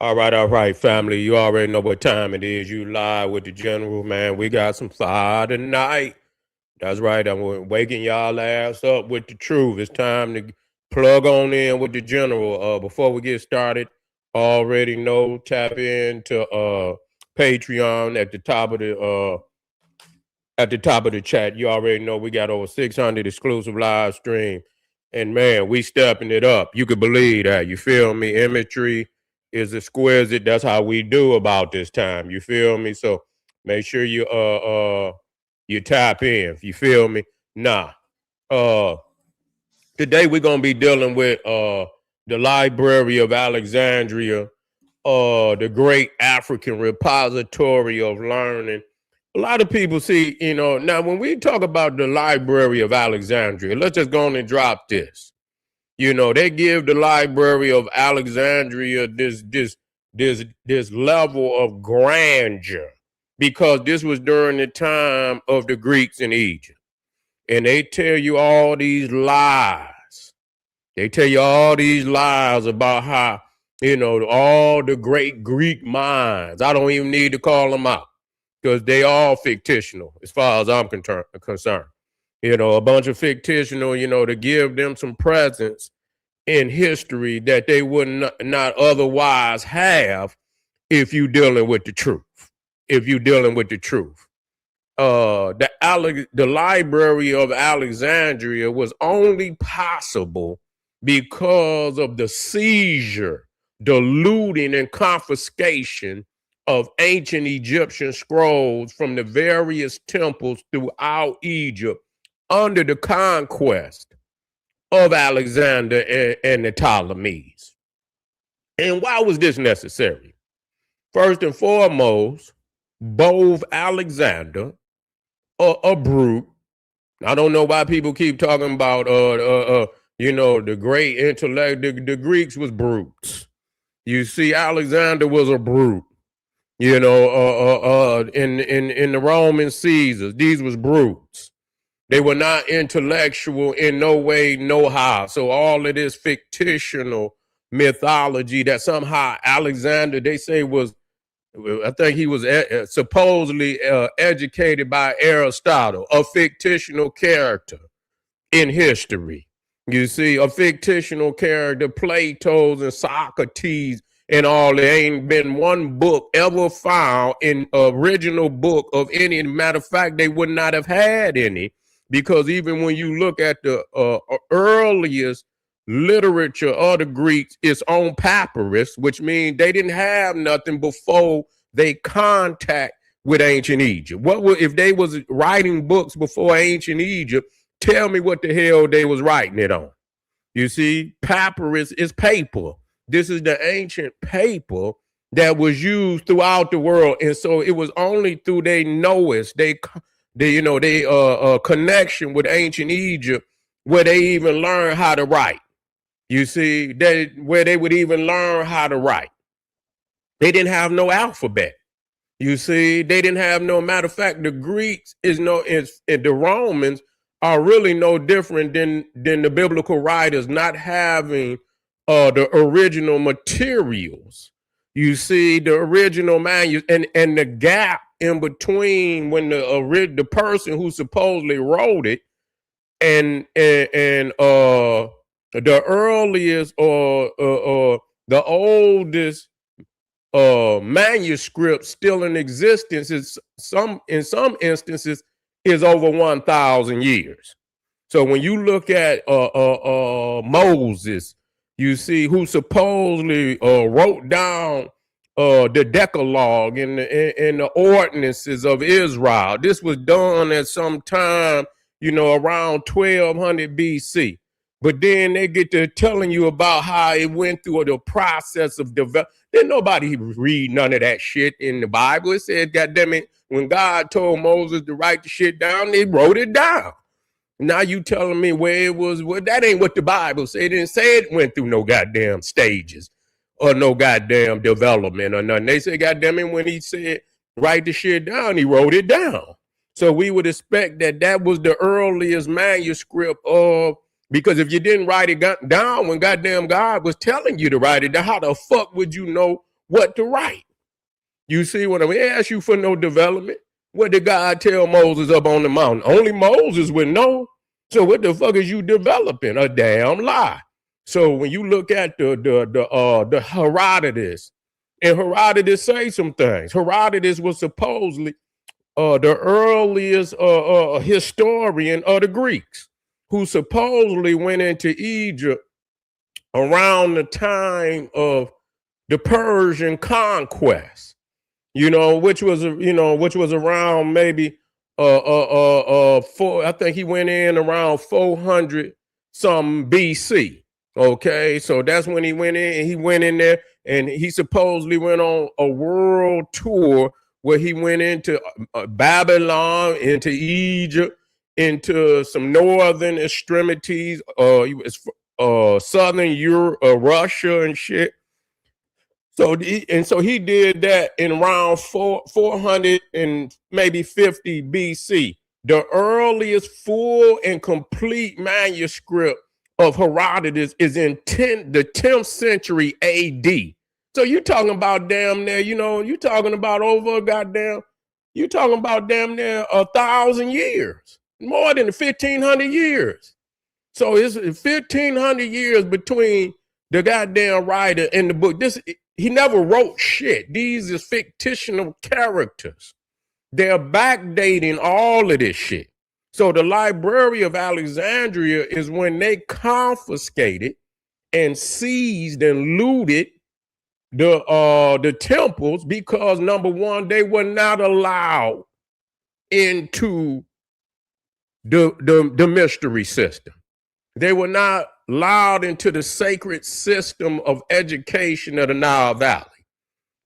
All right, family. You already know what time it is. You live with the general, man. We got some fire tonight. That's right. I'm waking y'all ass up with the truth. It's time to plug on in with the general. Before we get started, already know tap into Patreon at the top of the chat. You already know we got over 600 exclusive live stream. And man, we stepping it up. You could believe that. You feel me? Imagery is exquisite. That's how we do about this time. You feel me? So make sure you tap in. You feel me? Nah. Uh Today we're gonna be dealing with the Library of Alexandria, the great African repository of learning. A lot of people see, now when we talk about the Library of Alexandria, let's just go on and drop this. They give the Library of Alexandria this level of grandeur because this was during the time of the Greeks in Egypt. And they tell you all these lies. They tell you all these lies about how, all the great Greek minds. I don't even need to call them out because they all fictional as far as I'm concerned. A bunch of fictional, to give them some presence in history that they would not otherwise have if you dealing with the truth. If you dealing with the truth. The Library of Alexandria was only possible because of the seizure, the looting and confiscation of ancient Egyptian scrolls from the various temples throughout Egypt under the conquest of Alexander and the Ptolemies. And why was this necessary? First and foremost, both Alexander, a brute. I don't know why people keep talking about the great intellect. The Greeks was brutes. You see, Alexander was a brute. In the Roman Caesars, these was brutes. They were not intellectual in no way, no how. So all of this fictional mythology that somehow Alexander, they say was, I think he was supposedly educated by Aristotle, a fictional character in history. You see, a fictional character, Plato's and Socrates and all. There ain't been one book ever found in original book of any. Matter of fact, they would not have had any, because even when you look at the earliest literature of the Greeks, it's on papyrus, which means they didn't have nothing before they contact with ancient Egypt. If they was writing books before ancient Egypt? Tell me what the hell they was writing it on. You see, papyrus is paper. This is the ancient paper that was used throughout the world, and so it was only through their knowledge, they connection with ancient Egypt, where they even learned how to write. You see, where they would even learn how to write. They didn't have no alphabet. You see, they didn't have no. Matter of fact, the Greeks and the Romans are really no different than the biblical writers, not having the original materials. You see, the original manuscript and the gap in between when the person who supposedly wrote it and the earliest or the oldest manuscript still in existence is in some instances is over 1,000 years. So when you look at Moses, you see, who supposedly wrote down the Decalogue and the ordinances of Israel. This was done at some time, around 1200 BC. But then they get to telling you about how it went through the process of development. Didn't nobody read none of that shit in the Bible. It said, goddamn it, when God told Moses to write the shit down, they wrote it down. Now you telling me where it was? Well, that ain't what the Bible said. It didn't say it went through no goddamn stages or no goddamn development or nothing. They said, goddamn it, when he said write the shit down, he wrote it down. So we would expect that was the earliest manuscript of. Because if you didn't write it down when goddamn God was telling you to write it down, how the fuck would you know what to write. You see what I mean? They ask you for no development. What did God tell Moses up on the mountain? Only Moses would know. So what the fuck is you developing? A damn lie. So when you look at the Herodotus, and Herodotus say some things. Herodotus was supposedly the earliest historian of the Greeks, who supposedly went into Egypt around the time of the Persian conquest, which was around maybe I think he went in around 400 some BC. Okay, so that's when he went in, and he went in there, and he supposedly went on a world tour where he went into Babylon, into Egypt, into some northern extremities, southern Europe, Russia and shit. So he did that in around 400 and maybe 50 BC. The earliest full and complete manuscript of Herodotus is in the 10th century AD. So you're talking about damn near, you're talking about you're talking about damn near 1,000 years, more than 1,500 years. So it's 1,500 years between the goddamn writer and the book. He never wrote shit. These is fictional characters. They're backdating all of this shit. So the Library of Alexandria is when they confiscated and seized and looted the temples, because number one, they were not allowed into the mystery system. They were not allowed into the sacred system of education of the Nile Valley,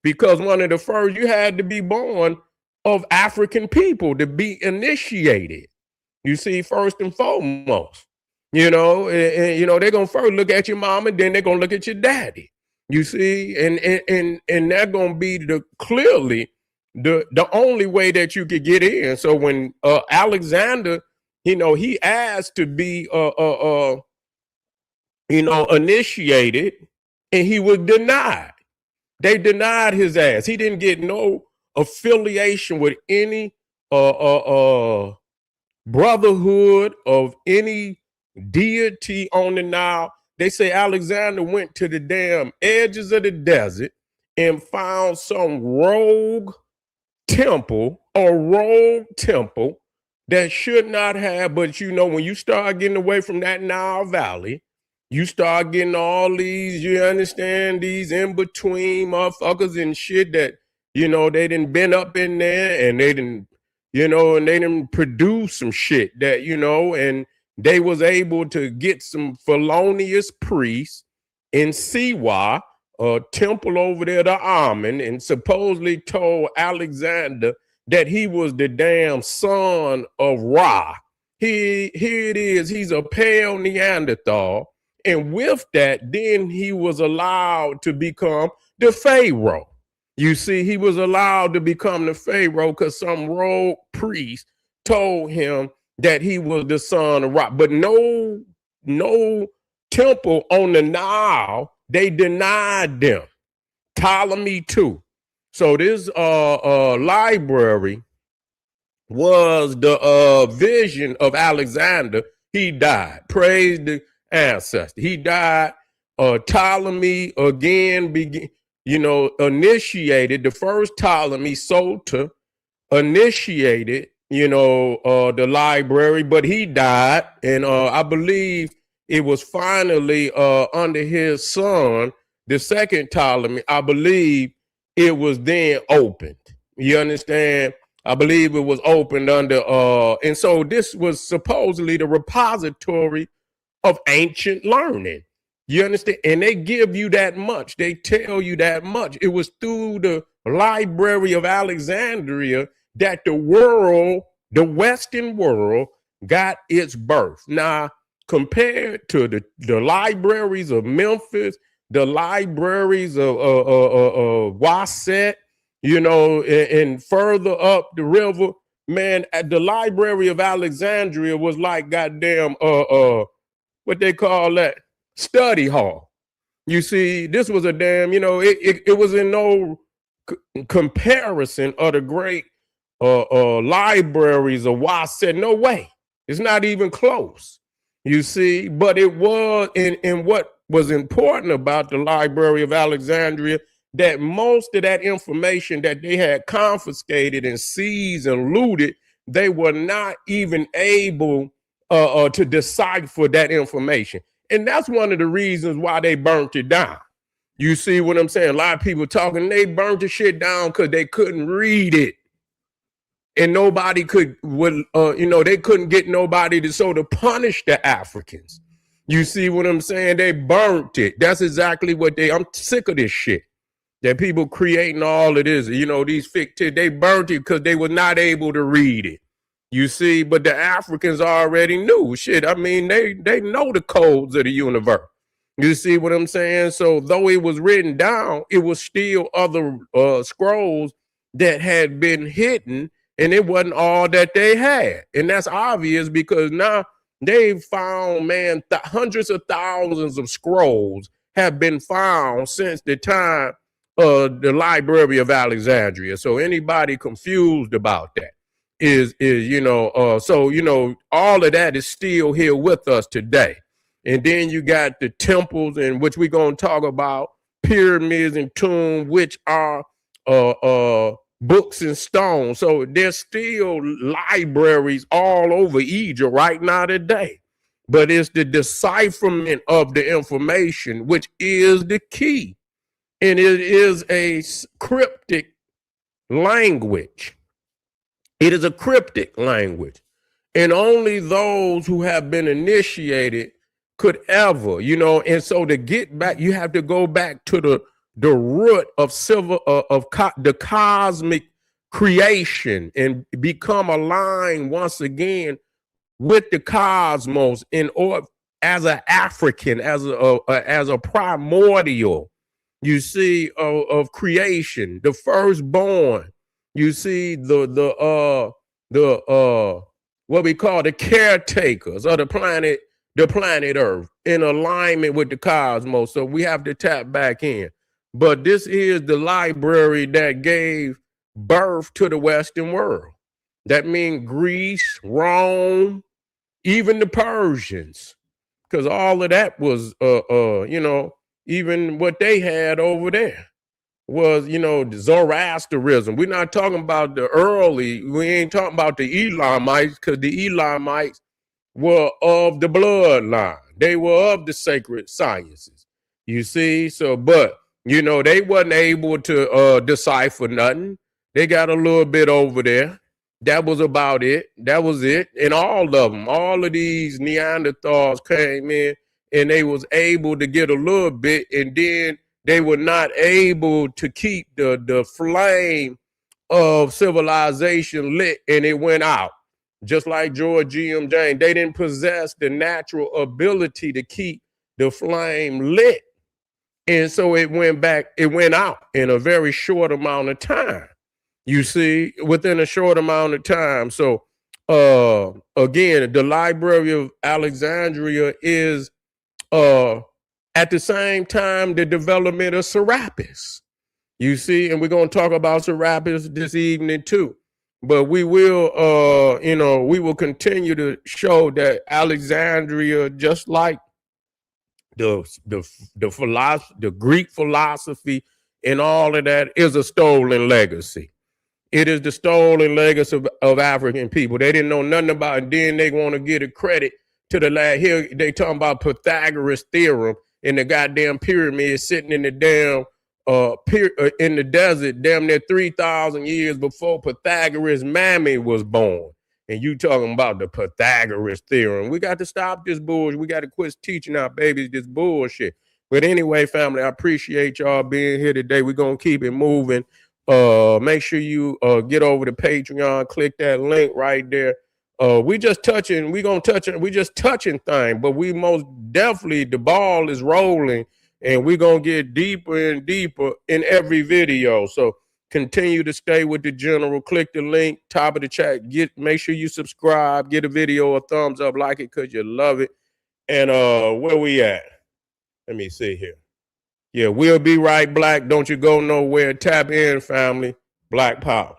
because one of the first, you had to be born of African people to be initiated. You see, first and foremost, they're gonna first look at your mom, and then they're gonna look at your daddy. You see, and they're gonna be clearly the only way that you could get in. So when Alexander, he asked to be initiated, and he was denied. They denied his ass. He didn't get no affiliation with any brotherhood of any deity on the Nile. They say Alexander went to the damn edges of the desert and found some rogue temple that should not have. But when you start getting away from that Nile Valley, you start getting all these, you understand, these in-between motherfuckers and shit that, they done been up in there, and they done, and they done produce some shit that, and they was able to get some felonious priests in Siwa, a temple over there to Amun, and supposedly told Alexander that he was the damn son of Ra. Here it is, he's a pale Neanderthal. And with that, then he was allowed to become the Pharaoh. You see, he was allowed to become the Pharaoh because some rogue priest told him that he was the son of Ra. But no temple on the Nile, they denied them. Ptolemy too. So this library was the vision of Alexander. He died. Praise the ancestor. He died. Ptolemy again initiated, the first Ptolemy, Sota, initiated, the library, but he died. And I believe it was finally under his son, the second Ptolemy, I believe it was then opened. You understand? I believe it was opened under, and so this was supposedly the repository of ancient learning. You understand? And they give you that much. They tell you that much. It was through the Library of Alexandria that the Western world, got its birth. Now, compared to the libraries of Memphis, the libraries of Wasset, and further up the river, man, at the Library of Alexandria was like goddamn what they call that, study hall. You see, this was a damn, it was in no comparison of the great libraries of why I said, no way. It's not even close. You see, but it was in what was important about the Library of Alexandria, that most of that information that they had confiscated and seized and looted, they were not even able to decipher that information. And that's one of the reasons why they burnt it down. You see what I'm saying? A lot of people talking, they burnt the shit down because they couldn't read it. And nobody could, they couldn't get nobody to punish the Africans. You see what I'm saying? They burnt it. That's exactly what I'm sick of this shit. That people creating all of this, these fictitious, they burnt it because they were not able to read it. You see, but the Africans already knew shit. I mean, they know the codes of the universe. You see what I'm saying? So though it was written down, it was still other scrolls that had been hidden, and it wasn't all that they had. And that's obvious because now they've found, man, hundreds of thousands of scrolls have been found since the time of the Library of Alexandria. So anybody confused about that is all of that is still here with us today. And then you got the temples, in which we're going to talk about, pyramids and tombs, which are books and stones. So there's still libraries all over Egypt right now today. But it's the decipherment of the information, which is the key. And it is a cryptic language. It is a cryptic language. And only those who have been initiated could ever, and so to get back, you have to go back to the root of the cosmic creation and become aligned once again with the cosmos as an African, as a primordial, you see, of creation, the firstborn. You see the what we call the caretakers of the planet Earth, in alignment with the cosmos. So we have to tap back in. But this is the library that gave birth to the Western world. That means Greece, Rome, even the Persians, because all of that was, even what they had over there was, Zoroastrianism. We're not talking about we ain't talking about the Elamites, because the Elamites were of the bloodline. They were of the sacred sciences. You see? So, but, they wasn't able to decipher nothing. They got a little bit over there. That was about it. That was it. And all of these Neanderthals came in and they was able to get a little bit, and then they were not able to keep the flame of civilization lit, and it went out. Just like George G.M. James, they didn't possess the natural ability to keep the flame lit. And so it went out in a very short amount of time. You see, within a short amount of time. So again, the Library of Alexandria is at the same time the development of Serapis. You see, and we're going to talk about Serapis this evening too. But we will, we will continue to show that Alexandria, just like the Greek philosophy and all of that, is a stolen legacy. It is the stolen legacy of African people. They didn't know nothing about it. And then they want to get a credit to the last. Here they talking about Pythagoras theorem and the goddamn pyramid sitting in the damn in the desert, damn near 3,000 years before Pythagoras' mammy was born. And you talking about the Pythagoras theorem. We got to stop this bullshit. We got to quit teaching our babies this bullshit. But anyway, family, I appreciate y'all being here today. We're going to keep it moving. Make sure you get over to Patreon, click that link right there. We just touching things, but we most definitely, the ball is rolling, and we're gonna get deeper and deeper in every video. So continue to stay with the general. Click the link, top of the chat. Make sure you subscribe, get a video a thumbs up, like it because you love it. And where we at? Let me see here. Yeah, we'll be right, Black. Don't you go nowhere. Tap in, family. Black Power.